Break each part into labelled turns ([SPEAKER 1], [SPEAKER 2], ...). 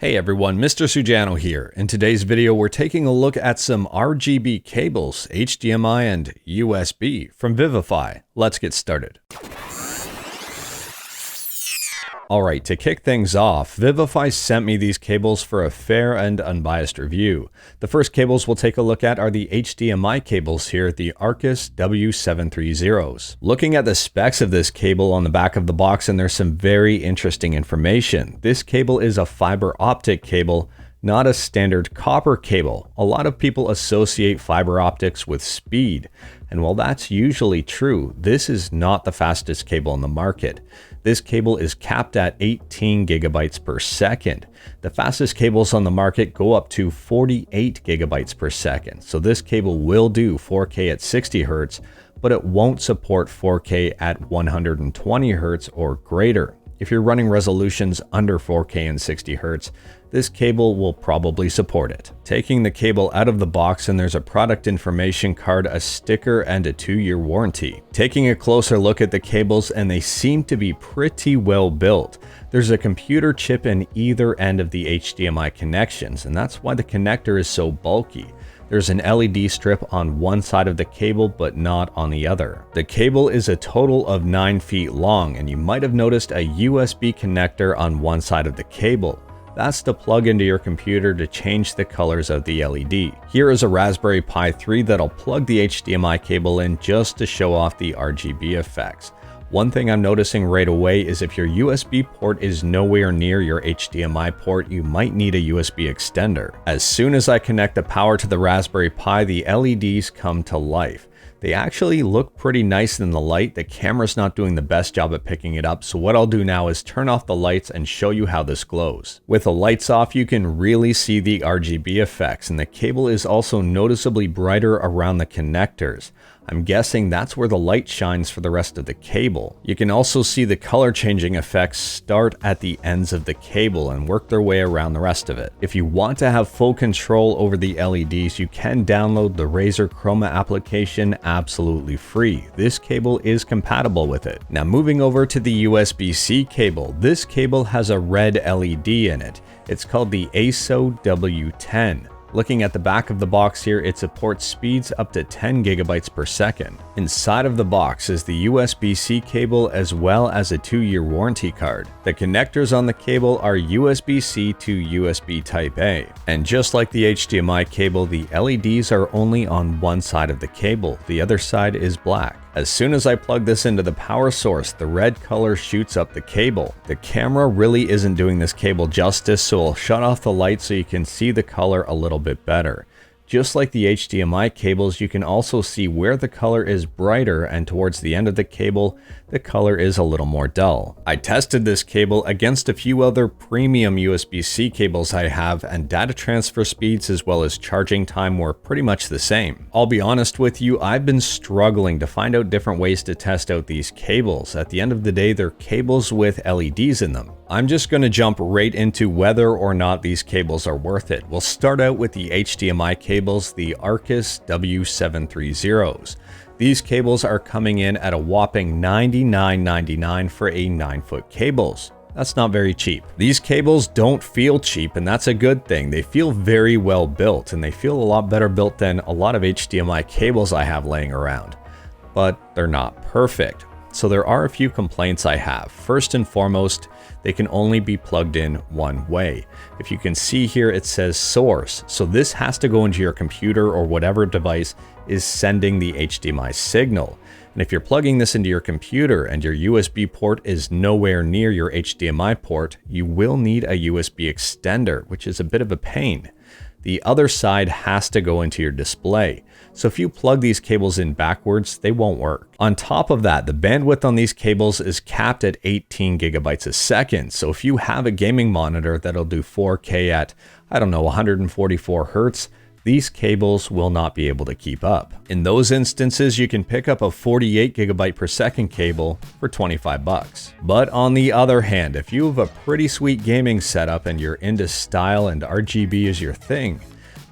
[SPEAKER 1] Hey everyone, Mr. Sujano here. In today's video, we're taking a look at some RGB cables, HDMI and USB from VIVIFY. Let's get started. Alright, to kick things off, VIVIFY sent me these cables for a fair and unbiased review. The first cables we'll take a look at are the HDMI cables here, the ARQUUS W730s. Looking at the specs of this cable on the back of the box, and there's some very interesting information. This cable is a fiber optic cable, not a standard copper cable. A lot of people associate fiber optics with speed, and while that's usually true, this is not the fastest cable on the market. This cable is capped at 18 gigabytes per second. The fastest cables on the market go up to 48 gigabytes per second. So this cable will do 4K at 60 Hz, but it won't support 4K at 120 Hz or greater. If you're running resolutions under 4K and 60 Hz, this cable will probably support it. Taking the cable out of the box, and there's a product information card, a sticker, and a 2-year warranty. Taking a closer look at the cables, and they seem to be pretty well built. There's a computer chip in either end of the HDMI connections, and that's why the connector is so bulky. There's an LED strip on one side of the cable, but not on the other. The cable is a total of 9 feet long, and you might have noticed a USB connector on one side of the cable. That's to plug into your computer to change the colors of the LED. Here is a Raspberry Pi 3 that'll plug the HDMI cable in just to show off the RGB effects. One thing I'm noticing right away is if your USB port is nowhere near your HDMI port, you might need a USB extender. As soon as I connect the power to the Raspberry Pi, the LEDs come to life. They actually look pretty nice in the light. The camera's not doing the best job at picking it up, so what I'll do now is turn off the lights and show you how this glows. With the lights off, you can really see the RGB effects, and the cable is also noticeably brighter around the connectors. I'm guessing that's where the light shines for the rest of the cable. You can also see the color changing effects start at the ends of the cable and work their way around the rest of it. If you want to have full control over the LEDs, you can download the Razer Chroma application absolutely free. This cable is compatible with it. Now moving over to the USB-C cable, this cable has a red LED in it. It's called the ACESO W10. Looking at the back of the box here, it supports speeds up to 10 gigabytes per second. Inside of the box is the USB-C cable as well as a 2-year warranty card. The connectors on the cable are USB-C to USB Type-A. And just like the HDMI cable, the LEDs are only on one side of the cable. The other side is black. As soon as I plug this into the power source, the red color shoots up the cable. The camera really isn't doing this cable justice, so I'll shut off the light so you can see the color a little bit better. Just like the HDMI cables, you can also see where the color is brighter, and towards the end of the cable, the color is a little more dull. I tested this cable against a few other premium USB-C cables I have, and data transfer speeds as well as charging time were pretty much the same. I'll be honest with you, I've been struggling to find out different ways to test out these cables. At the end of the day, they're cables with LEDs in them. I'm just going to jump right into whether or not these cables are worth it. We'll start out with the HDMI cables, the ARQUUS W730s. These cables are coming in at a whopping $99.99 for a 9-foot cables. That's not very cheap. These cables don't feel cheap, and that's a good thing. They feel very well built, and they feel a lot better built than a lot of HDMI cables I have laying around. But they're not perfect. So there are a few complaints I have. First and foremost, they can only be plugged in one way. If you can see here, it says source. So this has to go into your computer or whatever device is sending the HDMI signal. And if you're plugging this into your computer and your USB port is nowhere near your HDMI port, you will need a USB extender, which is a bit of a pain. The other side has to go into your display. So if you plug these cables in backwards, they won't work. On top of that, the bandwidth on these cables is capped at 18 gigabytes a second. So if you have a gaming monitor that'll do 4K at, 144 Hertz, these cables will not be able to keep up. In those instances, you can pick up a 48 gigabyte per second cable for 25 bucks. But on the other hand, if you have a pretty sweet gaming setup and you're into style and RGB is your thing,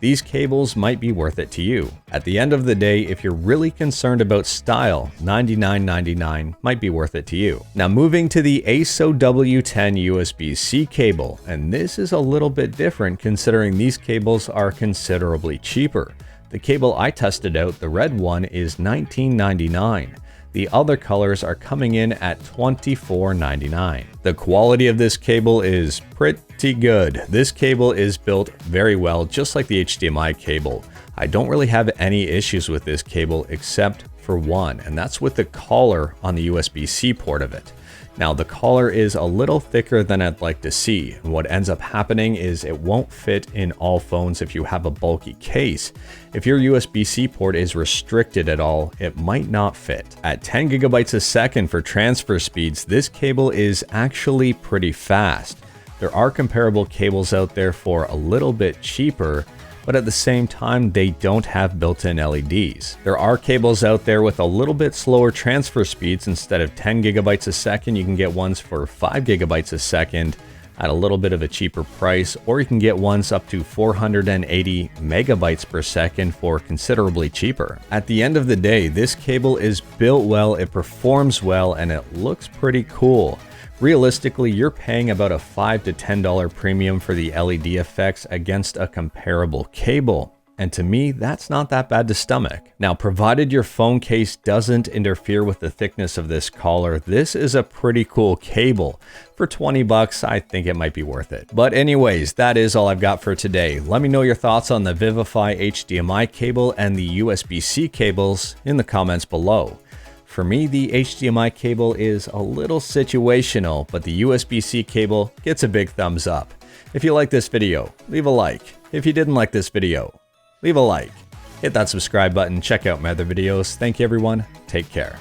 [SPEAKER 1] these cables might be worth it to you. At the end of the day, if you're really concerned about style, $99.99 might be worth it to you. Now moving to the ACESO W10 USB-C cable, and this is a little bit different considering these cables are considerably cheaper. The cable I tested out, the red one, is $19.99. The other colors are coming in at $24.99. The quality of this cable is pretty good. This cable is built very well, just like the HDMI cable. I don't really have any issues with this cable except for one, and that's with the collar on the USB-C port of it. Now the collar is a little thicker than I'd like to see, and what ends up happening is it won't fit in all phones if you have a bulky case. If your USB-C port is restricted at all, it might not fit. At 10 gigabytes a second for transfer speeds, this cable is actually pretty fast. There are comparable cables out there for a little bit cheaper, but at the same time, they don't have built-in LEDs. There are cables out there with a little bit slower transfer speeds. Instead of 10 gigabytes a second, you can get ones for 5 gigabytes a second at a little bit of a cheaper price, or you can get ones up to 480 megabytes per second for considerably cheaper. At the end of the day, this cable is built well, it performs well, and it looks pretty cool. Realistically, you're paying about a $5 to $10 premium for the LED effects against a comparable cable. And to me, that's not that bad to stomach. Now, provided your phone case doesn't interfere with the thickness of this collar, this is a pretty cool cable. For 20 bucks, I think it might be worth it. But anyways, that is all I've got for today. Let me know your thoughts on the VIVIFY HDMI cable and the USB-C cables in the comments below. For me, the HDMI cable is a little situational, but the USB-C cable gets a big thumbs up. If you like this video, leave a like. If you didn't like this video, leave a like. Hit that subscribe button, check out my other videos. Thank you everyone, take care.